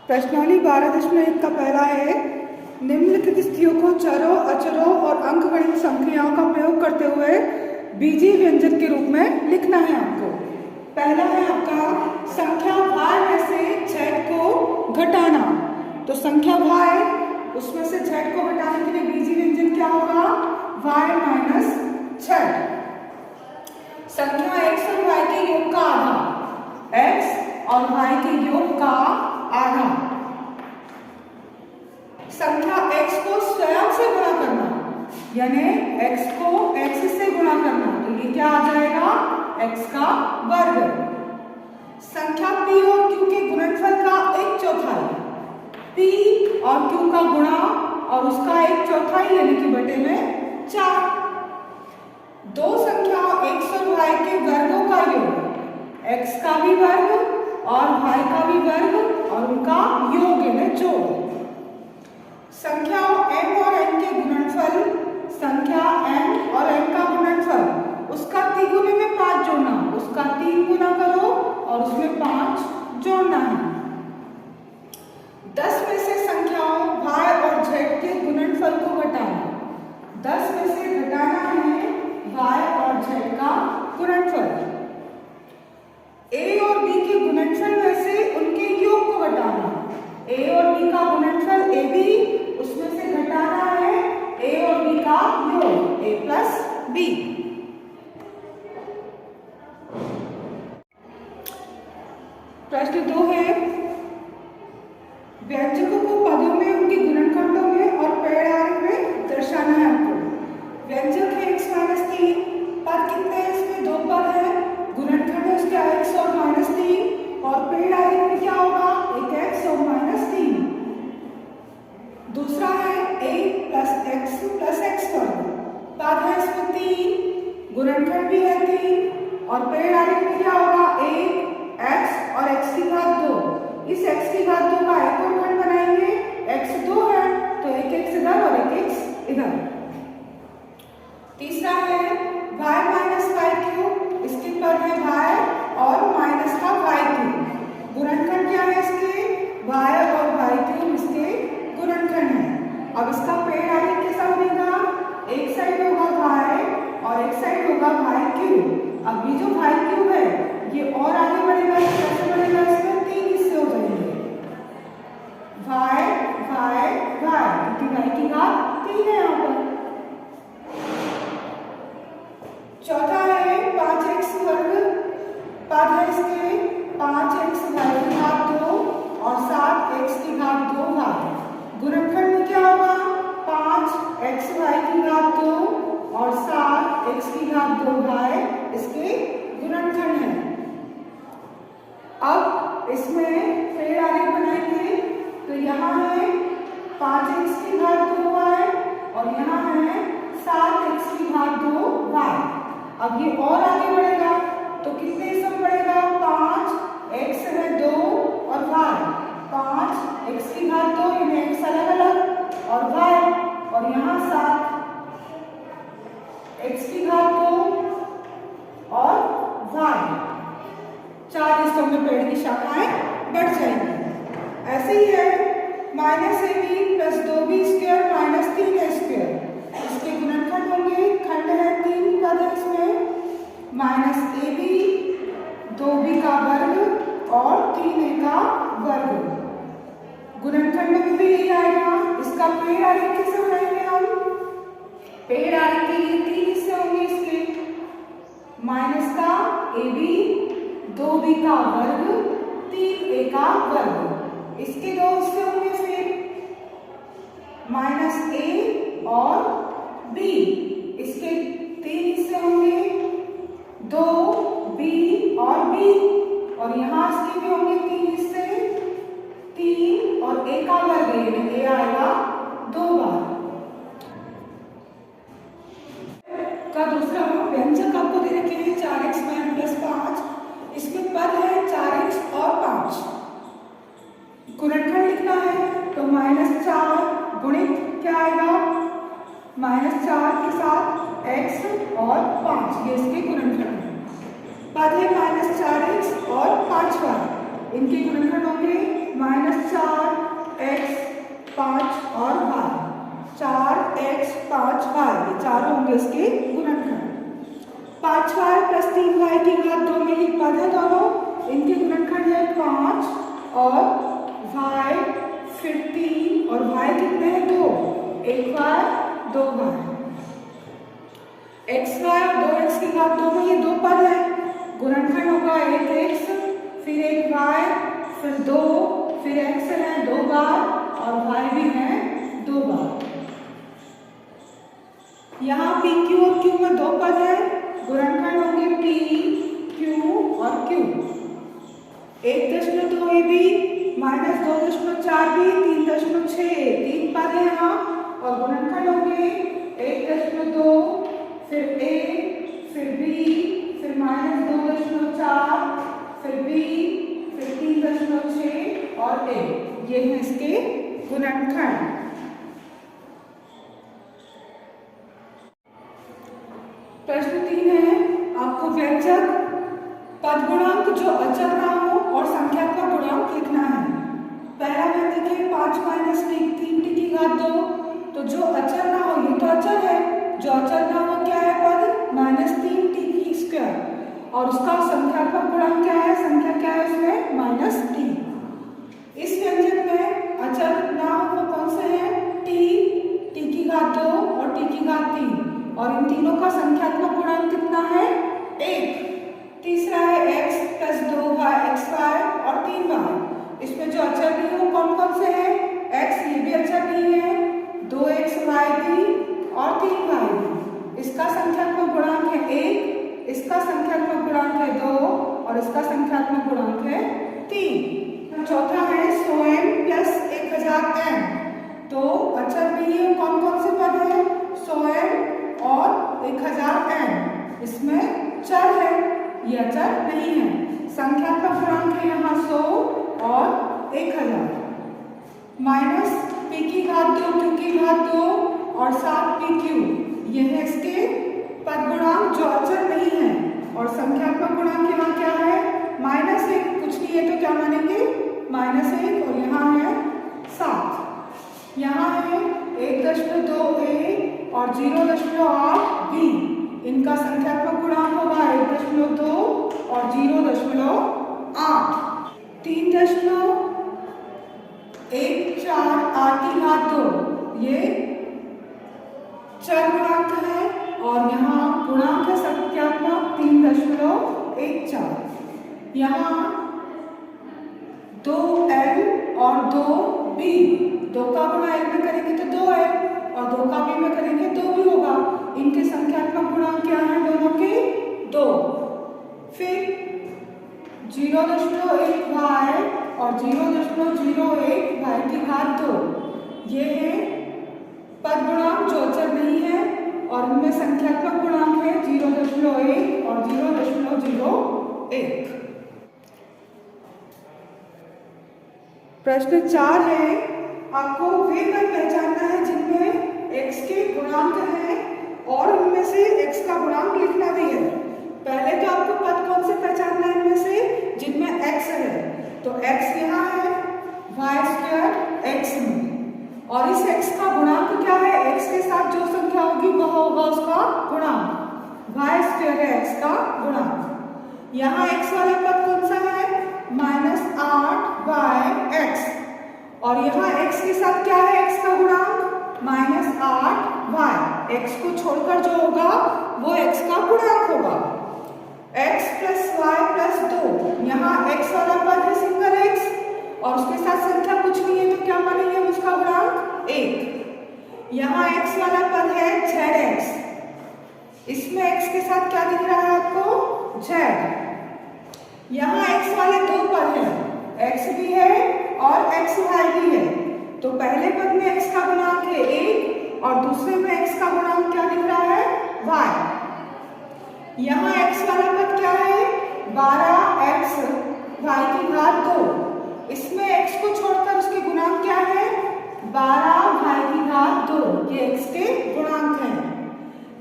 प्रश्नावली 12.1 का पहला है, निम्नलिखित स्थितियों को चरों, अचरों और अंकगणित संख्याओं का प्रयोग करते हुए बीजीय व्यंजक के रूप में लिखना है आपको। पहला है आपका संख्या भाई में से z को घटाना। तो संख्या भाई उसमें से z को घटाने के लिए बीजीय व्यंजन क्या होगा? y minus z। संख्या x और y के योग का आधा, x और y के योग का आधा। संख्या x को स्वयं से गुणा करना, यानी x को x से गुणा करना, तो ये क्या आ जाएगा? x का वर्ग। संख्या p और q के गुणनफल का 1/4, p और q का गुणा और उसका 1/4 यानी कि बटे में 4। दो संख्या x और y के वर्गों का योग, x का भी वर्ग और y का भी वर्ग और उनका योग यानी जोड़। संख्याओं m और n के गुणनफल, संख्या m और n का गुणनफल, उसका 3 गुने में 5 जोड़ना, उसका 3 गुना करो और उसमें 5 जोड़ना है। 10 में से संख्याओं y और z के गुणनफल को घटाना, 10 में से घटाना है y और z का गुणनफल। a और b के गुणनफल में से उनके योग को घटाना, a और b का गुणनफल ab, उसमें से घटाना है a और b का योग a प्लस b। प्रश्न 2 है, व्यंजकों को पदों में उनके गुणनखंडों में और पेड़ में दर्शाना है आपको। व्यंजक है x माइनस 3, पद कितने हैं? इसमें 2 पद है, गुणनखंड है उसका x और माइनस 3, और पेड़ आगे में क्या होगा? एक x और माइनस 3। दूसरा है a प्लस x वर्ग, पद है इसमें 3, गुणनखंड भी है 3, और पेड़ आगे में क्या होगा? 1 x और x की घात 2। इस x की घात 2 का एक और खंड बनाएंगे, x 2 है तो एक x इधर और एक x इधर। तीसरा है y माइनस y क्यूब, इसके पद है y और माइनस का y क्यूब। गुणनखंड क्या है इसके? y और y क्यूब इसके गुणनखंड है। अब इसका पेड़ आगे कैसा बनेगा? एक साइड होगा y और एक साइड होगा y क्यूब। अब ये जो y क्यूब है ये और आगे बढ़ेगा, कैसे बढ़ेगा? इसमें 3 हिस्से हो जाएंगे, y y y, क्योंकि y की घात 3 है यहाँ पर। चौथा है 5x वर्ग, पद है इसके 5x y की घात 2 और 7x की घात 2y। गुणनखंड में क्या होगा? 5x y की घात 2 और 7x की घात 2y इसके गुणनखंड है। अब इसमें पेड़ आगे बनाएंगे, तो यहाँ है 5x की घात 2y और यहाँ है 7x की घात 2y। अब ये और आगे बढ़ेगा तो कितने हिस्सों में बढ़ेगा? 5x है 2 और y, 5x की घात 2 यानी x अलग अलग और y, और यहाँ 7x की घात 2 और y। 4 हिस्सों में पेड़ की शाखाएं बढ़ जाएंगी। ऐसे ही है minus A B plus 2b square minus 3a square, इसके गुणनखंड होंगे, खंड है 3 पद है इसमें, माइनस ए बी 2b का वर्ग और 3a का वर्ग। गुणनखंड में भी यही आएगा। इसका पेड़ आगे कैसे बनाएंगे हम? पेड़ आगे के लिए 3 हिस्से होंगे इसके, माइनस का ए बी 2b का वर्ग 3a का वर्ग। इसके 2 हिस्से होंगे फिर, माइनस a और b, इसके 3 हिस्से होंगे, 2b और b, और यहाँ इसके भी होंगे 3 हिस्से, 3 और a का वर्ग यानी a आएगा 2 बार। का दूसरा व्यंजक आपको दे रखे हैं 4x प्लस 5, इसमें पद है 4x और 5। गुणनखंड लिखना है तो -4 गुणित क्या आएगा? -4 के साथ x और 5, ये इसके गुणनखंड है। पद है -4x और 5y, इनके गुणनखंड होंगे -4 5y, ये चारों होंगे इसके गुणनखंड। 5y प्लस 3y की घात 2 में ही पद है दोनों, इनके गुणनखंड है 5 और y फिर 3 और y कितने हैं 2, 1y 2y। xy और 2x की घात 2 में ये दो पद है, गुणनखंड होगा 1x फिर 1y फिर 2 फिर x है 2 बार और y भी है 2 बार। यहाँ p q और q में दो पद है, गुणनखंड होंगे p q और q। 1.2 ab माइनस 2.4 b 3.6 तीन पद है यहाँ और गुणनखंड होंगे 1.2 फिर a फिर b फिर माइनस 2.4 फिर b फिर 3.6 और a, ये है इसके गुणनखंड। प्रश्न 3 है, आपको व्यंजक पद गुणांक जो अचर ना हो और संख्यात्मक गुणांक लिखना है। पहला में देखिए 5 माइनस 3 टी की घात 2, तो जो अचर ना हो ये तो अचर है, जो अचर ना हो क्या है पद माइनस 3 टी की स्क्वायर और उसका संख्यात्मक गुणांक क्या है, संख्या क्या है उसमें माइनस 3। इस व्यंजक में अचर ना हो वो कौन से हैं, टी की घात 2 और टी की घात 3 और इन तीनों का संख्यात्मक गुणांक कितना है 1। तीसरा है x प्लस 2y xy और 3y, इसमें जो अचर नहीं है वो कौन कौन से हैं, x ये भी अचर नहीं है, 2xy भी और 3y भी। इसका संख्यात्मक गुणांक है 1, इसका संख्यात्मक गुणांक है 2 और इसका संख्यात्मक गुणांक है 3। चौथा है 100n प्लस 1000n, तो अचर नहीं है कौन कौन से पद है 100n और 1000n, इसमें चर है ये अचर नहीं है। संख्यात्मक गुणांक है यहाँ 100 और 1000। माइनस p की घात 2 q की घात 2 और 7pq, ये है इसके पद गुणांक जो अचर नहीं है और संख्यात्मक गुणांक यहाँ क्या है -1, कुछ नहीं है तो क्या मानेंगे -1 और यहाँ है 7। यहाँ है 1.2a और 0.8 b, इनका संख्यात्मक गुणांक होगा 1.2 और 0.8। 3.14 r की घात 2 ये चर गुणांक है और यहाँ गुणांक है संख्यात्मक 3.14। यहाँ 2l और 2b, 2 का गुणा 1 में करेंगे तो 2l और 2 का b में करेंगे 2 भी होगा। इनके संख्यात्मक गुणांक क्या है दोनों के 2। फिर 0.1y और 0.01y की घात 2, ये है पद गुणांक जो अचर नहीं है और इनमें संख्यात्मक गुणांक है 0.1 और 0.01। प्रश्न 4 है, आपको वे पद पहचानना है जिनमें x के गुणांक हैं और उनमें से x का गुणांक लिखना भी है। पहले तो आपको पद कौन से पहचानना है इनमें से जिनमें x है, तो x यहाँ है y² x में और इस x का गुणांक क्या है, x के साथ जो संख्या होगी वह होगा उसका गुणांक, y² है x का गुणांक। यहाँ x वाला पद कौन सा है -8yx और यहाँ x के साथ क्या है x का गुणांक -8y, x को छोड़कर जो होगा वो x का गुणांक होगा। x प्लस y प्लस 2, यहाँ x वाला पद है सिंगल x और उसके साथ संख्या कुछ नहीं है तो क्या मानेंगे उसका गुणांक 1। यहाँ x वाला पद है zx, इसमें x के साथ क्या दिख रहा है आपको z। यहाँ x वाले दो पद है, x भी है और xy भी है, तो पहले पद में x का गुणांक है 1 और दूसरे में x का गुणांक क्या दिख रहा है y। यहाँ x वाला पद क्या है 12x y की घात 2, इसमें x को छोड़कर उसके गुणांक क्या है 12 y की घात 2, ये x के गुणांक हैं।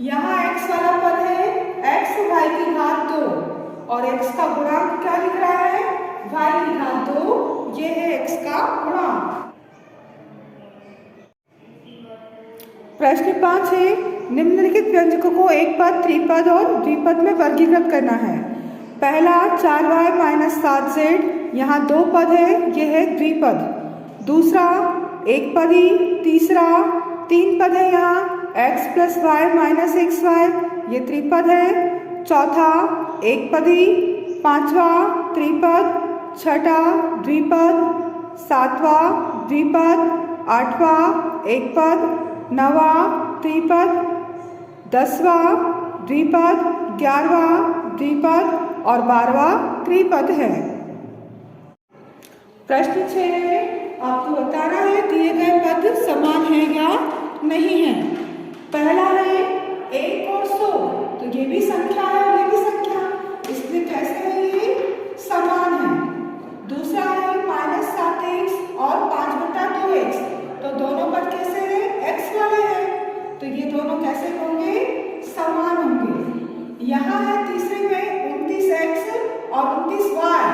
यहाँ x वाला पद है x y की घात 2 और x का गुणांक क्या लिख रहा है y की घात 2, ये है x का गुणांक। प्रश्न 5 है, निम्नलिखित व्यंजकों को एक पद, त्रिपद और द्विपद में वर्गीकृत करना है। पहला 4y माइनस 7z, यहाँ 2 पद है, ये है द्विपद। दूसरा एक पदी, तीसरा 3 पद है, यहाँ x plus y minus x y, ये त्रिपद है। चौथा एक पदी, पांचवा त्रिपद, छठा द्विपद, सातवां द्विपद, आठवां एक पद, नवा त्रिपद, 10वां द्विपद, 11वां द्विपद और 12वां त्रिपद है। प्रश्न 6 है, आपको बताना है दिए गए पद समान है या नहीं है। पहला है 1 और 100, तो ये भी संख्या है और ये भी संख्या, इसलिए कैसे है ये समान है। दूसरा है -7x और 5/2x, तो दोनों पद कैसे हैं, x वाले हैं, तो ये दोनों कैसे होंगे, समान होंगे। यहाँ है तीसरे में 29x और 29y,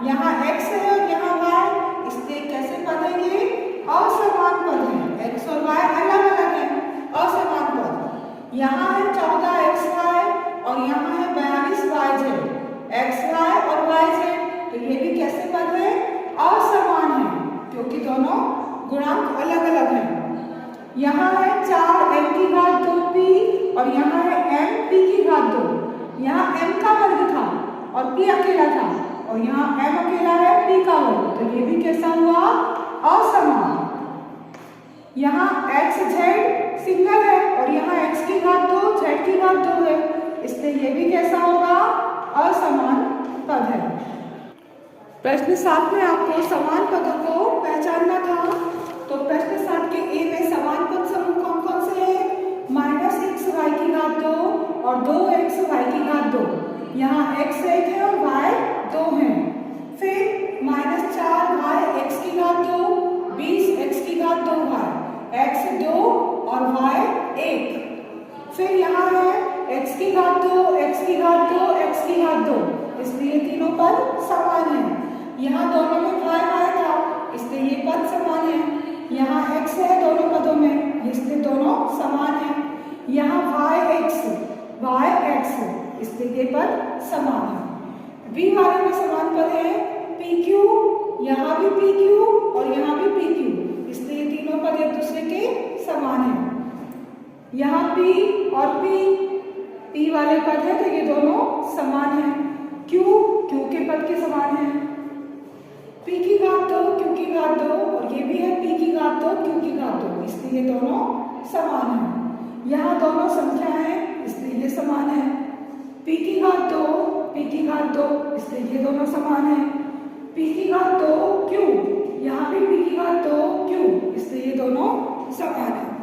यहाँ x है और यहाँ y, इसलिए कैसे पद है ये असमान पद है, x और y अलग अलग है, असमान पद। यहाँ है 14xy और यहाँ है 42yz, xy और yz, तो ये भी कैसे पद है, असमान है, क्योंकि दोनों गुणांक अलग अलग हैं। यहाँ है 4m⁴p और यहाँ है m⁵2, यहाँ m का वर्ग था और p अकेला था, और यहाँ m अकेला है p का वर्ग, तो ये भी कैसा हुआ, असमान। यहाँ xz सिंगल है और यहाँ x⁵2 z⁵2 है, इसलिए ये भी कैसा होगा, असमान पद है। प्रश्न 7 में आपको समान पदों को पहचानना था, तो प्रश्न 7 के ए में समान पद समूह कौन कौन से हैं, -xy⁵2 और 2xy⁵2, यहाँ x 1 है और y 2 है। फिर -4yx⁵2, 20x⁵2y, x 2 और y 1। फिर यहाँ है x⁵2, x⁵2, x⁵2, इसलिए तीनों पद समान हैं। यहाँ दोनों में y था, इसलिए ये पद समान है। यहाँ x है दोनों पदों में, इसलिए दोनों समान हैं। यहाँ yx, yx, इसलिए ये पद समान है। b वाले में समान पद है pq, यहाँ भी pq और यहाँ भी pq, इसलिए ये तीनों पद एक दूसरे के समान हैं। यहाँ p और p वाले पद है, तो ये दोनों समान हैं। q के पद के समान हैं। p⁵2 q⁵2 और ये भी है p⁵2 q⁵2, इसलिए ये दोनों समान हैं। यहाँ दोनों संख्या है, इसलिए ये समान है। p⁵2 p⁵2, इसलिए ये दोनों समान हैं। p⁵2 q, यहाँ भी p⁵2 q, इसलिए ये दोनों समान है।